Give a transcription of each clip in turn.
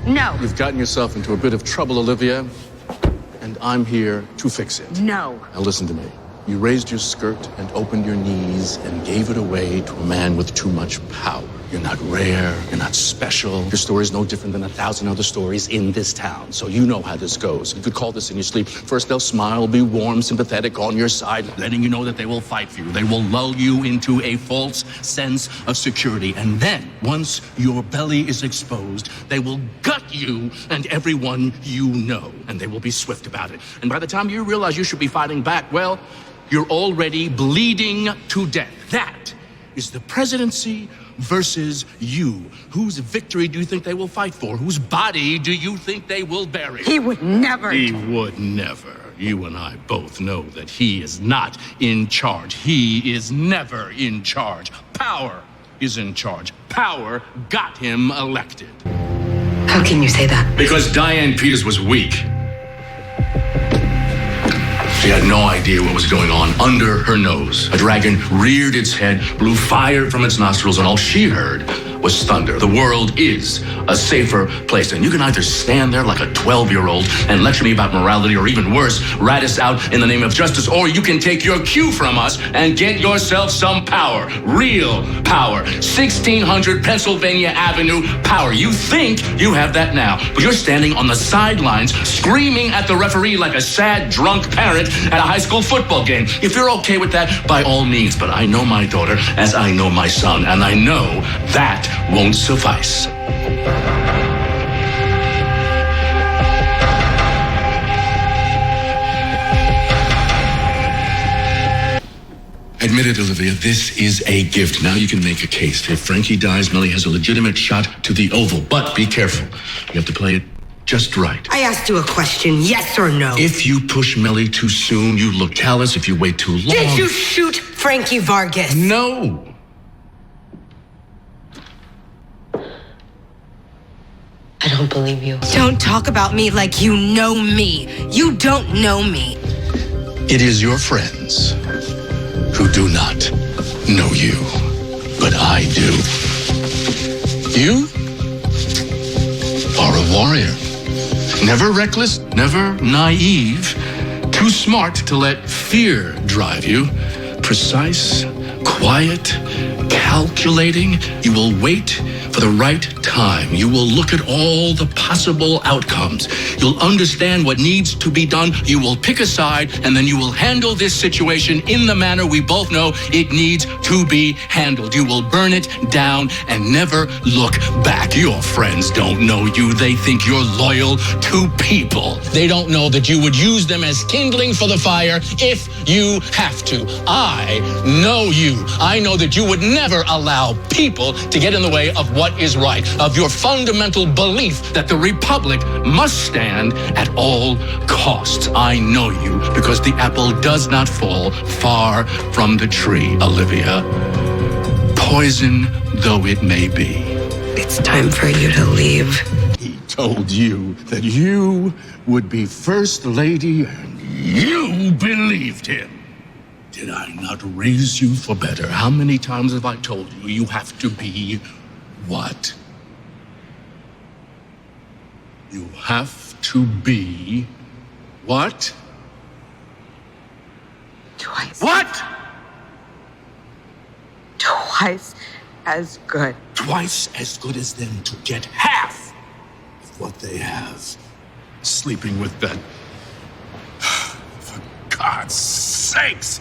No. You've gotten yourself into a bit of trouble, Olivia, and I'm here to fix it. No. Now listen to me. You raised your skirt and opened your knees and gave it away to a man with too much power. You're not rare, you're not special. Your story is no different than 1,000 other stories in this town, so you know how this goes. You could call this in your sleep. First they'll smile, be warm, sympathetic, on your side, letting you know that they will fight for you. They will lull you into a false sense of security. And then, once your belly is exposed, they will gut you and everyone you know. And they will be swift about it. And by the time you realize you should be fighting back, well, you're already bleeding to death. That is the presidency versus you. Whose victory do you think they will fight for? Whose body do you think they will bury? He would never. He would never. You and I both know that he is not in charge. He is never in charge. Power is in charge. Power got him elected. How can you say that? Because Diane Peters was weak. She had no idea what was going on under her nose. A dragon reared its head, blew fire from its nostrils, and all she heard was thunder. The world is a safer place. And you can either stand there like a 12-year-old and lecture me about morality, or even worse, rat us out in the name of justice, or you can take your cue from us and get yourself some power. Real power. 1600 Pennsylvania Avenue power. You think you have that now, but you're standing on the sidelines screaming at the referee like a sad, drunk parent at a high school football game. If you're okay with that, by all means, but I know my daughter as I know my son, and I know that won't suffice. Admit it, Olivia, this is a gift. Now you can make a case. If Frankie dies, Millie has a legitimate shot to the Oval. But be careful. You have to play it just right. I asked you a question, yes or no? If you push Millie too soon, you look callous. If you wait too long... Did you shoot Frankie Vargas? No. I don't believe you. Don't talk about me like you know me. You don't know me. It is your friends who do not know you, but I do. You are a warrior. Never reckless, never naive. Too smart to let fear drive you. Precise, quiet, calculating. You will wait for the right time. You will look at all the possible outcomes. You'll understand what needs to be done. You will pick a side, and then you will handle this situation in the manner we both know it needs to be handled. You will burn it down and never look back. Your friends don't know you. They think you're loyal to people. They don't know that you would use them as kindling for the fire if you have to. I know you. I know that you would never allow people to get in the way of what is right, of your fundamental belief that the Republic must stand at all costs. I know you because the apple does not fall far from the tree, Olivia. Poison though it may be. It's time for you to leave. He told you that you would be First Lady, and you believed him. Did I not raise you for better? How many times have I told you you have to be what? You have to be what? Twice. What? Twice as good. Twice as good as them to get half of what they have. Sleeping with that. For God's sakes.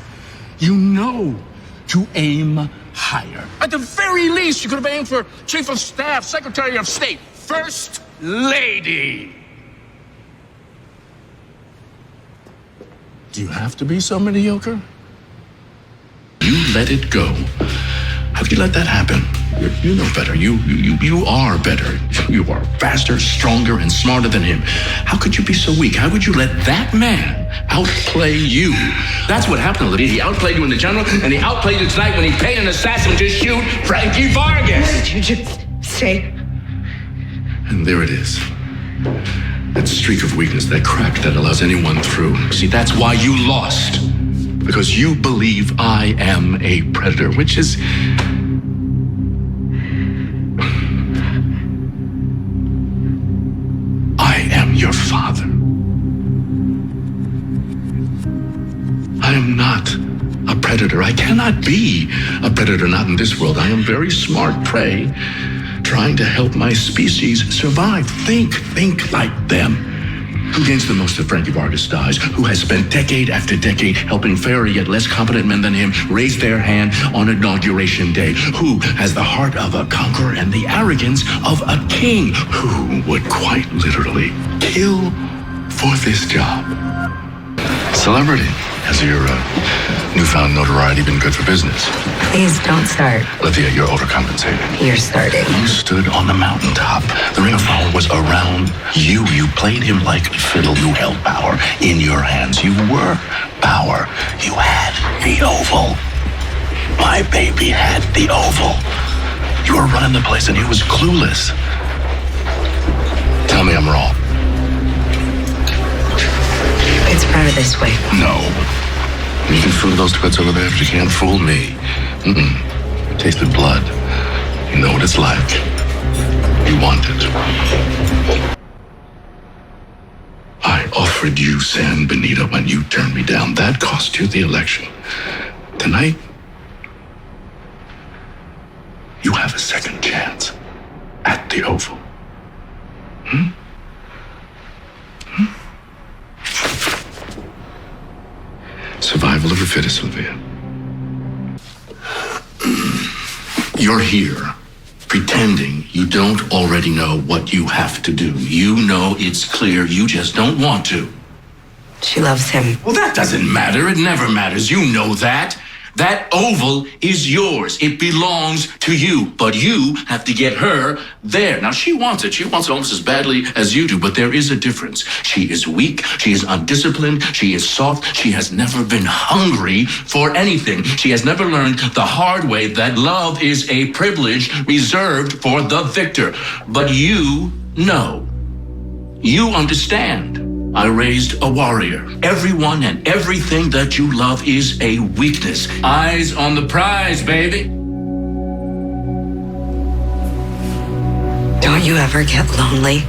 You know to aim higher. At the very least, you could have aimed for Chief of Staff, Secretary of State, First Lady. Do you have to be so mediocre? You let it go. How could you let that happen? You know better. You are better. You are faster, stronger, and smarter than him. How could you be so weak? How would you let that man outplay you? That's what happened, Olivia. He outplayed you in the general, and he outplayed you tonight when he paid an assassin to shoot Frankie Vargas. What did you just say? And there it is. That streak of weakness, that crack that allows anyone through. See, that's why you lost. Because you believe I am a predator, which is your father. I am not a predator. I cannot be a predator, not in this world. I am very smart prey, trying to help my species survive. Think like them. Who gains the most if Frankie Vargas dies? Who has spent decade after decade helping fairer yet less competent men than him raise their hand on Inauguration Day? Who has the heart of a conqueror and the arrogance of a king? Who would quite literally kill for this job? Celebrity. Has your newfound notoriety been good for business? Please don't start. Olivia, you're overcompensating. You're starting. You stood on the mountaintop. The Ring of Fire was around you. You played him like fiddle. You held power in your hands. You were power. You had the oval. My baby had the oval. You were running the place and he was clueless. Tell me I'm wrong. It's better this way. No. You can fool those twits over there, but you can't fool me. Tasted blood. You know what it's like. You want it. I offered you San Benito when you turned me down. That cost you the election. Tonight, you have a second chance at the Oval. Survival of the fittest, Olivia. You're here pretending you don't already know what you have to do. You know it's clear, you just don't want to. She loves him. Well, that doesn't matter. It never matters. You know that. That oval is yours. It belongs to you. But you have to get her there. Now, she wants it. She wants it almost as badly as you do. But there is a difference. She is weak. She is undisciplined. She is soft. She has never been hungry for anything. She has never learned the hard way that love is a privilege reserved for the victor. But you know. You understand. I raised a warrior. Everyone and everything that you love is a weakness. Eyes on the prize, baby. Don't you ever get lonely?